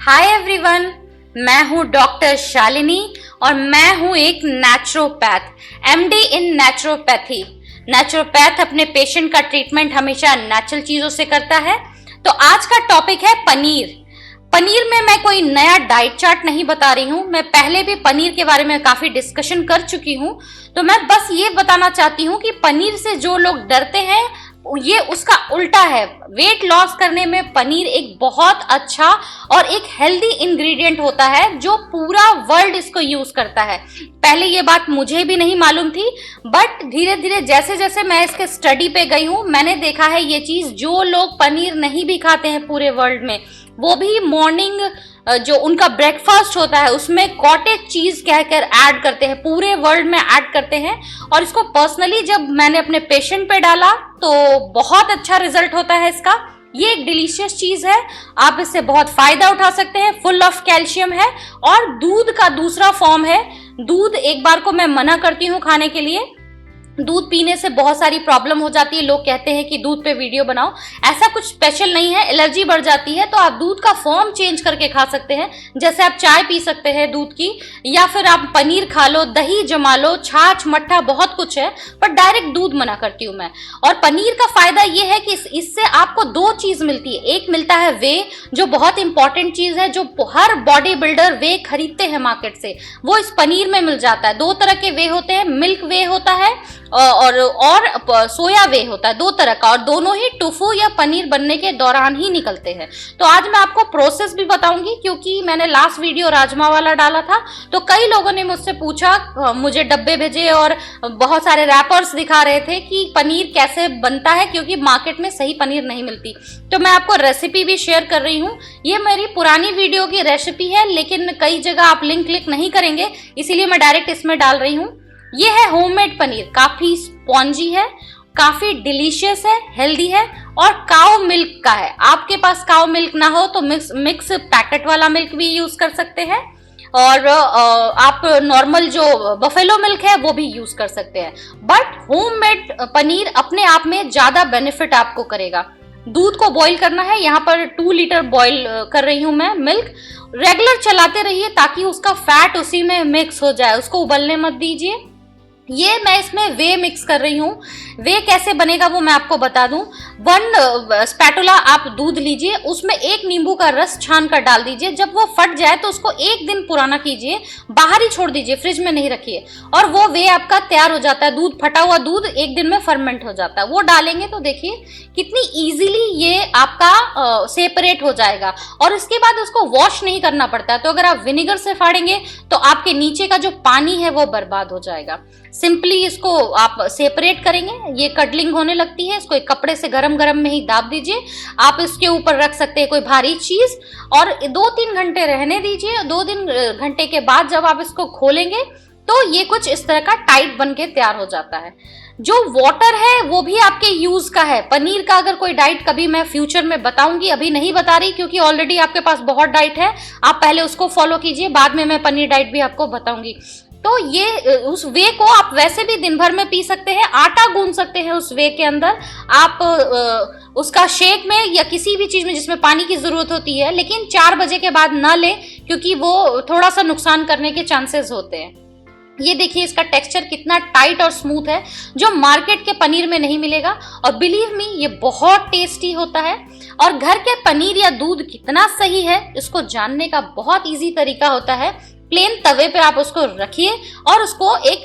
Hi everyone, मैं हूँ doctor Shalini और मैं हूँ एक नेचुरोपैथ, एमडी इन नेचुरोपैथी। नेचुरोपैथ अपने पेशेंट का ट्रीटमेंट हमेशा नेचुरल चीज़ों से करता है। तो आज का टॉपिक है पनीर। पनीर में मैं कोई नया डाइट चार्ट नहीं बता रही हूँ, मैं पहले भी पनीर के बारे में काफ़ी डिस्कशन कर चुकी हूँ। तो मैं बस ये बताना चाहती हूँ कि पनीर से जो लोग डरते हैं ये उसका उल्टा है। वेट लॉस करने में पनीर एक बहुत अच्छा और एक हेल्दी इंग्रेडिएंट होता है जो पूरा वर्ल्ड इसको यूज करता है। पहले ये बात मुझे भी नहीं मालूम थी, बट धीरे धीरे जैसे जैसे मैं इसके स्टडी पे गई हूँ मैंने देखा है ये चीज, जो लोग पनीर नहीं भी खाते हैं पूरे वर्ल्ड में, वो भी मॉर्निंग जो उनका ब्रेकफास्ट होता है उसमें कॉटेज चीज कहकर ऐड करते हैं, पूरे वर्ल्ड में ऐड करते हैं। और इसको पर्सनली जब मैंने अपने पेशेंट पे डाला तो बहुत अच्छा रिजल्ट होता है इसका। ये एक डिलीशियस चीज है, आप इससे बहुत फायदा उठा सकते हैं, फुल ऑफ कैल्शियम है और दूध का दूसरा फॉर्म है। दूध एक बार को मैं मना करती हूँ खाने के लिए, दूध पीने से बहुत सारी प्रॉब्लम हो जाती है। लोग कहते हैं कि दूध पे वीडियो बनाओ, ऐसा कुछ स्पेशल नहीं है। एलर्जी बढ़ जाती है तो आप दूध का फॉर्म चेंज करके खा सकते हैं, जैसे आप चाय पी सकते हैं दूध की, या फिर आप पनीर खा लो, दही जमा लो, छाछ मट्ठा बहुत कुछ है, पर डायरेक्ट दूध मना करती हूँ मैं। और पनीर का फायदा ये है कि इससे आपको दो चीज मिलती है। एक मिलता है वे, जो बहुत इंपॉर्टेंट चीज है, जो हर बॉडी बिल्डर वे खरीदते हैं मार्केट से, वो इस पनीर में मिल जाता है। दो तरह के वे होते हैं, मिल्क वे होता है और सोया वे होता है, दो तरह का, और दोनों ही टोफू या पनीर बनने के दौरान ही निकलते हैं। तो आज मैं आपको प्रोसेस भी बताऊंगी, क्योंकि मैंने लास्ट वीडियो राजमा वाला डाला था तो कई लोगों ने मुझसे पूछा, मुझे डब्बे भेजे और बहुत सारे रैपर्स दिखा रहे थे कि पनीर कैसे बनता है, क्योंकि मार्केट में सही पनीर नहीं मिलती। तो मैं आपको रेसिपी भी शेयर कर रही हूँ। ये मेरी पुरानी वीडियो की रेसिपी है, लेकिन कई जगह आप लिंक क्लिक नहीं करेंगे, इसीलिए मैं डायरेक्ट इसमें डाल रही हूँ। ये है होममेड पनीर, काफी स्पॉन्जी है, काफी डिलीशियस है, हेल्दी है और काऊ मिल्क का है। आपके पास काऊ मिल्क ना हो तो मिक्स पैकेट वाला मिल्क भी यूज कर सकते हैं, और आप नॉर्मल जो बफेलो मिल्क है वो भी यूज कर सकते हैं। बट होममेड पनीर अपने आप में ज्यादा बेनिफिट आपको करेगा। दूध को बॉईल करना है, यहाँ पर 2 लीटर बॉईल कर रही हूँ मैं मिल्क। रेगुलर चलाते रहिए ताकि उसका फैट उसी में मिक्स हो जाए, उसको उबलने मत दीजिए। ये मैं इसमें वे मिक्स कर रही हूँ। वे कैसे बनेगा वो मैं आपको बता दूं। 1 स्पैटुला आप दूध लीजिए, उसमें 1 नींबू का रस छान कर डाल दीजिए। जब वो फट जाए तो उसको 1 दिन पुराना कीजिए, बाहर ही छोड़ दीजिए, फ्रिज में नहीं रखिए, और वो वे आपका तैयार हो जाता है। दूध, फटा हुआ दूध 1 दिन में फर्मेंट हो जाता है। वो डालेंगे तो देखिए कितनी इजीली ये आपका सेपरेट हो जाएगा, और इसके बाद उसको वॉश नहीं करना पड़ता है। तो अगर आप विनेगर से फाड़ेंगे तो आपके नीचे का जो पानी है वो बर्बाद हो जाएगा। सिंपली इसको आप सेपरेट करेंगे, ये कडलिंग होने लगती है, इसको एक कपड़े से गरम गरम में ही दाब दीजिए। आप इसके ऊपर रख सकते हैं कोई भारी चीज और 2-3 घंटे रहने दीजिए। 2-3 घंटे के बाद जब आप इसको खोलेंगे तो ये कुछ इस तरह का टाइट बन के तैयार हो जाता है। जो वाटर है वो भी आपके यूज का है। पनीर का अगर कोई डाइट कभी मैं फ्यूचर में बताऊंगी, अभी नहीं बता रही क्योंकि ऑलरेडी आपके पास बहुत डाइट है, आप पहले उसको फॉलो कीजिए, बाद में मैं पनीर डाइट भी आपको बताऊंगी। तो ये उस वे को आप वैसे भी दिन भर में पी सकते हैं, आटा गूंद सकते हैं उस वे के अंदर आप, उसका शेक में या किसी भी चीज में जिसमें पानी की जरूरत होती है, लेकिन 4 बजे के बाद ना लें क्योंकि वो थोड़ा सा नुकसान करने के चांसेस होते हैं। ये देखिए इसका टेक्सचर कितना टाइट और स्मूथ है, जो मार्केट के पनीर में नहीं मिलेगा, और बिलीव मी ये बहुत टेस्टी होता है। और घर के पनीर या दूध कितना सही है इसको जानने का बहुत इजी तरीका होता है। प्लेन तवे पे आप उसको रखिए और उसको एक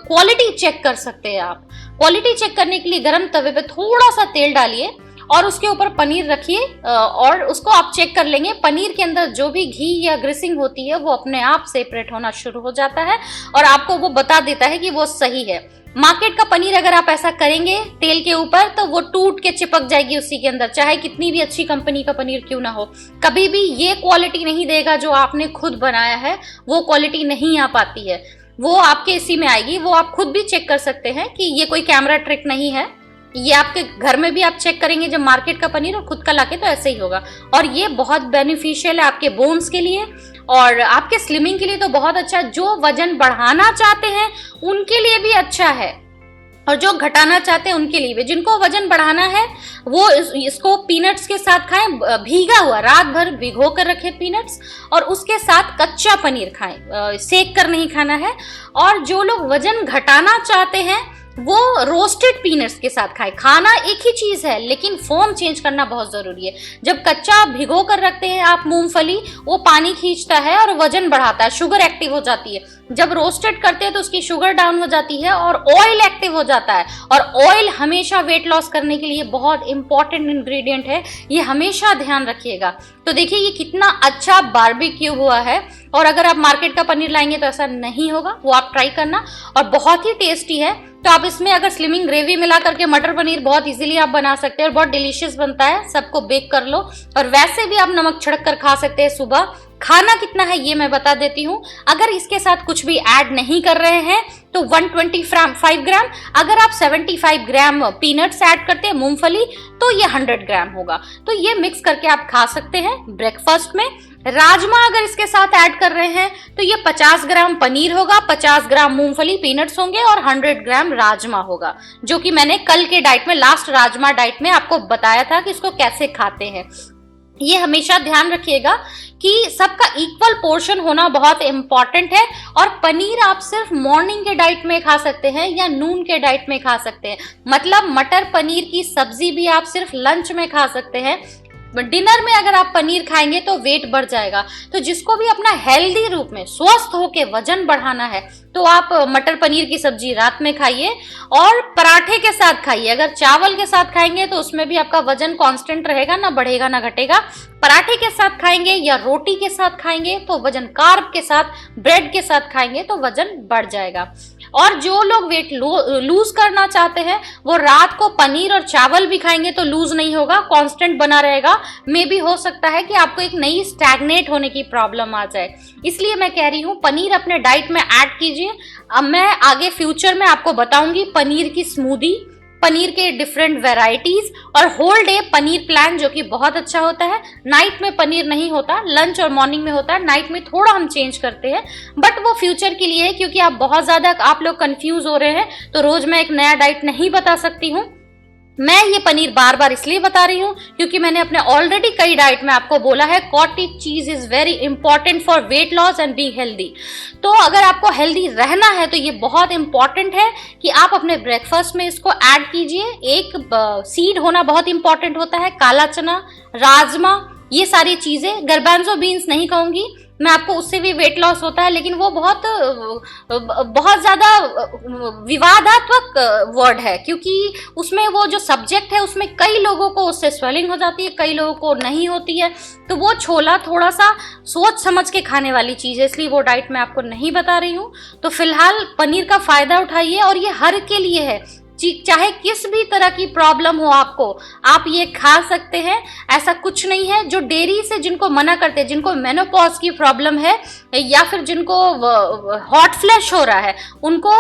क्वालिटी चेक कर सकते हैं आप। क्वालिटी चेक करने के लिए गरम तवे पे थोड़ा सा तेल डालिए और उसके ऊपर पनीर रखिए, और उसको आप चेक कर लेंगे। पनीर के अंदर जो भी घी या ग्रीसिंग होती है वो अपने आप सेपरेट होना शुरू हो जाता है और आपको वो बता देता है कि वो सही है। मार्केट का पनीर अगर आप ऐसा करेंगे तेल के ऊपर तो वो टूट के चिपक जाएगी उसी के अंदर, चाहे कितनी भी अच्छी कंपनी का पनीर क्यों ना हो। कभी भी ये क्वालिटी नहीं देगा जो आपने खुद बनाया है, वो क्वालिटी नहीं आ पाती है, वो आपके इसी में आएगी। वो आप खुद भी चेक कर सकते हैं कि ये कोई कैमरा ट्रिक नहीं है, ये आपके घर में भी आप चेक करेंगे जब मार्केट का पनीर और खुद का लाके तो ऐसे ही होगा। और ये बहुत बेनिफिशियल है आपके बोन्स के लिए और आपके स्लिमिंग के लिए तो बहुत अच्छा है। जो वजन बढ़ाना चाहते हैं उनके लिए भी अच्छा है। और जो घटाना चाहते हैं उनके लिए भी, जिनको वजन बढ़ाना है वो इसको पीनट्स के साथ खाएं, भीगा हुआ, रात भर भिगो कर रखे पीनट्स, और उसके साथ कच्चा पनीर खाएं, सेक कर नहीं खाना है। और जो लोग वजन घटाना चाहते हैं वो रोस्टेड पीनट्स के साथ खाएं। खाना एक ही चीज है लेकिन फॉर्म चेंज करना बहुत जरूरी है। जब कच्चा भिगो कर रखते हैं आप मूंगफली, वो पानी खींचता है और वजन बढ़ाता है, शुगर एक्टिव हो जाती है। जब रोस्टेड करते हैं तो उसकी शुगर डाउन हो जाती है और ऑयल एक्टिव हो जाता है, और ऑयल हमेशा वेट लॉस करने के लिए बहुत इंपॉर्टेंट इंग्रेडिएंट है, ये हमेशा ध्यान रखिएगा। तो देखिए ये कितना अच्छा बारबेक्यू हुआ है, और अगर आप मार्केट का पनीर लाएंगे तो ऐसा नहीं होगा, वो आप ट्राई करना, और बहुत ही टेस्टी है। तो आप इसमें अगर स्लिमिंग ग्रेवी मिला करके मटर पनीर बहुत इजीली आप बना सकते हैं और बहुत डिलीशियस बनता है। सबको बेक कर लो, और वैसे भी आप नमक छिड़क कर खा सकते हैं सुबह। खाना कितना है ये मैं बता देती हूँ। अगर इसके साथ कुछ भी ऐड नहीं कर रहे हैं तो 125 ग्राम, अगर आप 75 ग्राम पीनट्स ऐड करते हैं मूंगफली तो ये 100 ग्राम होगा। तो ये मिक्स करके आप खा सकते हैं ब्रेकफास्ट में। राजमा अगर इसके साथ ऐड कर रहे हैं तो ये 50 ग्राम पनीर होगा, 50 ग्राम मूंगफली पीनट्स होंगे और 100 ग्राम राजमा होगा, जो कि मैंने कल के डाइट में, लास्ट राजमा डाइट में आपको बताया था कि इसको कैसे खाते हैं। ये हमेशा ध्यान रखिएगा कि सबका इक्वल पोर्शन होना बहुत इंपॉर्टेंट है। और पनीर आप सिर्फ मॉर्निंग के डाइट में खा सकते हैं या नून के डाइट में खा सकते हैं, मतलब मटर पनीर की सब्जी भी आप सिर्फ लंच में खा सकते हैं। डिनर में अगर आप पनीर खाएंगे तो वेट बढ़ जाएगा। तो जिसको भी अपना हेल्दी रूप में स्वस्थ होके वजन बढ़ाना है तो आप मटर पनीर की सब्जी रात में खाइए और पराठे के साथ खाइए। अगर चावल के साथ खाएंगे तो उसमें भी आपका वजन कांस्टेंट रहेगा, ना बढ़ेगा ना घटेगा। पराठे के साथ खाएंगे या रोटी के साथ खाएंगे तो वजन, कार्ब के साथ, ब्रेड के साथ खाएंगे तो वजन बढ़ जाएगा। और जो लोग वेट लूज करना चाहते हैं वो रात को पनीर और चावल भी खाएंगे तो लूज नहीं होगा, कांस्टेंट बना रहेगा। मे भी हो सकता है कि आपको एक नई स्टैग्नेट होने की प्रॉब्लम आ जाए, इसलिए मैं कह रही हूँ पनीर अपने डाइट में ऐड कीजिए। अब मैं आगे फ्यूचर में आपको बताऊंगी पनीर की स्मूदी, पनीर के डिफरेंट वेराइटीज और होल डे पनीर प्लान, जो कि बहुत अच्छा होता है। नाइट में पनीर नहीं होता, लंच और मॉर्निंग में होता है, नाइट में थोड़ा हम चेंज करते हैं, बट वो फ्यूचर के लिए है क्योंकि आप बहुत ज्यादा आप लोग कंफ्यूज हो रहे हैं, तो रोज मैं एक नया डाइट नहीं बता सकती हूँ। मैं ये पनीर बार बार इसलिए बता रही हूँ क्योंकि मैंने अपने ऑलरेडी कई डाइट में आपको बोला है cottage cheese is very important for weight loss and being healthy. तो अगर आपको हेल्दी रहना है तो ये बहुत इंपॉर्टेंट है कि आप अपने ब्रेकफास्ट में इसको ऐड कीजिए। एक सीड होना बहुत इंपॉर्टेंट होता है, काला चना, राजमा, ये सारी चीजें। गर्बांजो बीन्स नहीं कहूंगी मैं आपको, उससे भी वेट लॉस होता है, लेकिन वो बहुत ज्यादा विवादात्मक वर्ड है क्योंकि उसमें वो जो सब्जेक्ट है उसमें कई लोगों को उससे स्वेलिंग हो जाती है, कई लोगों को नहीं होती है। तो वो छोला थोड़ा सा सोच समझ के खाने वाली चीज है, इसलिए वो डाइट मैं आपको नहीं बता रही हूँ। तो फिलहाल पनीर का फायदा उठाइए और ये हर के लिए है, चाहे किस भी तरह की प्रॉब्लम हो आपको, आप ये खा सकते हैं। ऐसा कुछ नहीं है। जो डेयरी से जिनको मना करते हैं, जिनको मेनोपॉज की प्रॉब्लम है या फिर जिनको हॉट फ्लैश हो रहा है, उनको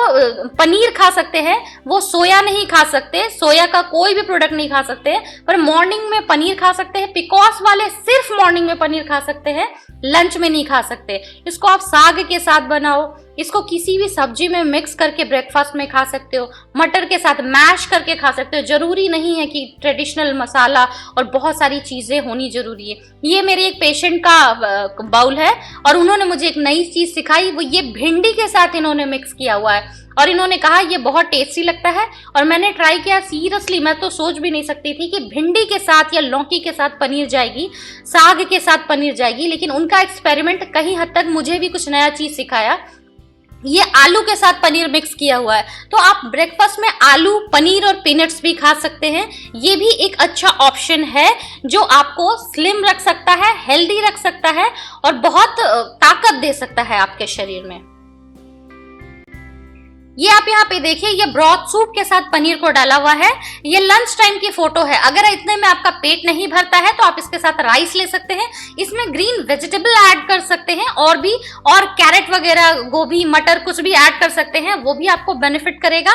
पनीर खा सकते हैं, वो सोया नहीं खा सकते, सोया का कोई भी प्रोडक्ट नहीं खा सकते, पर मॉर्निंग में पनीर खा सकते हैं। पिकॉस वाले सिर्फ मॉर्निंग में पनीर खा सकते हैं, लंच में नहीं खा सकते। इसको आप साग के साथ बनाओ, इसको किसी भी सब्जी में मिक्स करके ब्रेकफास्ट में खा सकते हो, मटर के साथ मैश करके खा सकते हो। जरूरी नहीं है कि ट्रेडिशनल मसाला और बहुत सारी चीजें होनी जरूरी है। ये मेरे एक पेशेंट का बाउल है और उन्होंने मुझे एक नई चीज सिखाई, वो ये भिंडी के साथ इन्होंने मिक्स किया हुआ है और इन्होंने कहा ये बहुत टेस्टी लगता है। और मैंने ट्राई किया, सीरियसली मैं तो सोच भी नहीं सकती थी कि भिंडी के साथ या लौकी के साथ पनीर जाएगी, साग के साथ पनीर जाएगी। लेकिन उनका एक्सपेरिमेंट कहीं हद तक मुझे भी कुछ नया चीज सिखाया। ये आलू के साथ पनीर मिक्स किया हुआ है, तो आप ब्रेकफास्ट में आलू, पनीर और पीनट्स भी खा सकते हैं। ये भी एक अच्छा ऑप्शन है जो आपको स्लिम रख सकता है, हेल्दी रख सकता है और बहुत ताकत दे सकता है आपके शरीर में। ये आप यहाँ पे देखिए, ये ब्रॉथ सूप के साथ पनीर को डाला हुआ है। ये लंच टाइम की फोटो है। अगर इतने में आपका पेट नहीं भरता है तो आप इसके साथ राइस ले सकते हैं, इसमें ग्रीन वेजिटेबल ऐड कर सकते हैं और भी, और कैरेट वगैरह, गोभी, मटर कुछ भी ऐड कर सकते हैं, वो भी आपको बेनिफिट करेगा।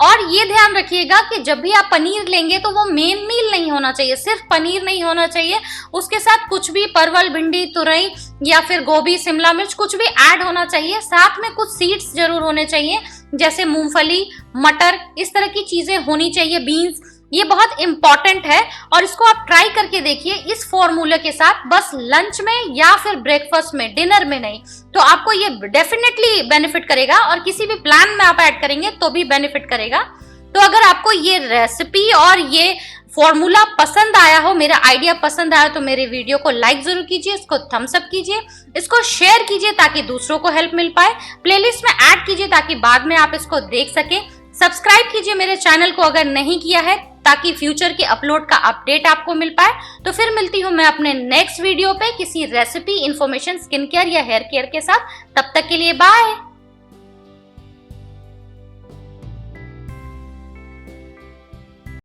और ये ध्यान रखिएगा कि जब भी आप पनीर लेंगे तो वो मेन मील नहीं होना चाहिए, सिर्फ पनीर नहीं होना चाहिए, उसके साथ कुछ भी परवल, भिंडी, तुरई या फिर गोभी, शिमला मिर्च कुछ भी ऐड होना चाहिए। साथ में कुछ सीड्स जरूर होने चाहिए जैसे मूंगफली, मटर, इस तरह की चीजें होनी चाहिए, बीन्स, ये बहुत इंपॉर्टेंट है। और इसको आप ट्राई करके देखिए इस फॉर्मूले के साथ, बस लंच में या फिर ब्रेकफास्ट में, डिनर में नहीं। तो आपको ये डेफिनेटली बेनिफिट करेगा और किसी भी प्लान में आप ऐड करेंगे तो भी बेनिफिट करेगा। तो अगर आपको ये रेसिपी और ये फॉर्मूला पसंद आया हो, मेरा आइडिया पसंद आया, तो मेरे वीडियो को लाइक जरूर कीजिए, इसको थम्स अप कीजिए, इसको शेयर कीजिए ताकि दूसरों को हेल्प मिल पाए, प्लेलिस्ट में ऐड कीजिए ताकि बाद में आप इसको देख सके, सब्सक्राइब कीजिए मेरे चैनल को अगर नहीं किया है ताकि फ्यूचर के अपलोड का अपडेट आपको मिल पाए। तो फिर मिलती हूँ मैं अपने नेक्स्ट वीडियो पे किसी रेसिपी, इंफॉर्मेशन, स्किन केयर या हेयर केयर के साथ। तब तक के लिए बाय।